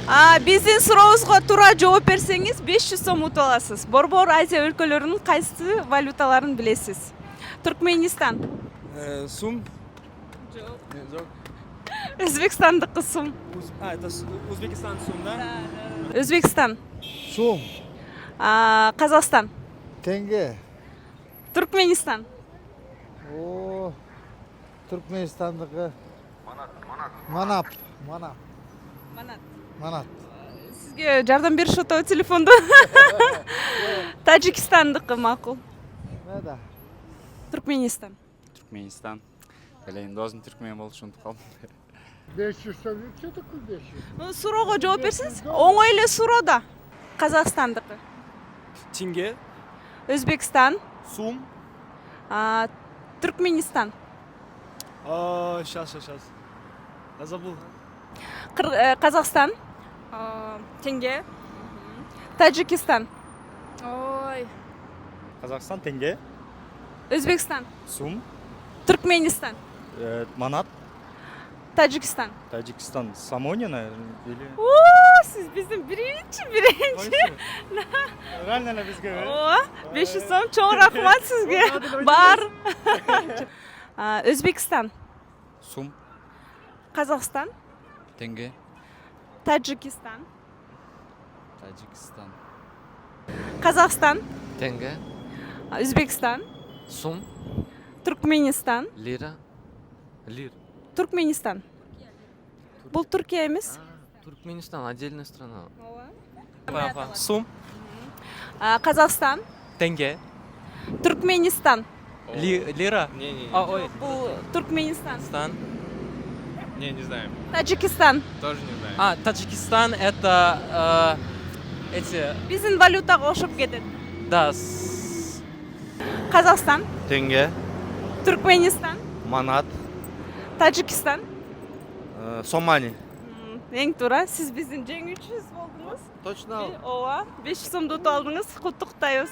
Биздин сурообузга туура жооп берсеңиз 500 сом утуп аласыз. Борбор Азия өлкөлөрүнүн кайсы валюталарын билесиз? Туркменистан. Сум. Жок. Өзбекстандыкы сум. Это Узбекистан сум, да? Өзбекстан. Сум, Казакстан. тенге. Туркменистан. О, Түркменстандығы. Манап. Манат. Сизге жардам беришип атабы телефонду? Таджикистандыкы макул. Мәда. Туркменистан. Түркменистан. Элейин досым түркмен болчу унутуп калдым. 500 сом. Что такое 500? Суроого жооп берсеңиз, оңой эле суроо да. Казакстандыкы. Тенге. Өзбекстан. Сум. Туркменистан. Сейчас. Я забыл. Казакстан. Тенге. Таджикистан. Ой. Казакстан тенге, Өзбекстан. сум, Туркменистан. манат, Таджикистан. Таджикистан, Самония, наверное, или... Сиз биздин биринчи. Реально ли бизге? 500 сом чоң рахмат сизге. Бар. Өзбекстан. Сум, Казакстан. тенге, Таджикистан. Таджикистан, Казакстан. Тенге, Өзбекстан. сум, Туркменистан. лира, лир. Туркменистан. Бул Түркия эмес? Туркменистан отдельная страна. Сум. Казакстан. Тенге. Туркменистан. Лира. Ой. Бул Туркменистан. Не знаем. Таджикистан. Тоже не знаем. Таджикистан это эти, Биздин валютага окшоп кетет. да, Казакстан. тенге, Туркменистан. манат, Таджикистан. Сомани. Эң туура. Сиз биздин жеңүүчүбүз болдуңуз. Точно. Ооба. 500 сомду утуп алдыңыз. Куттуктайбыз.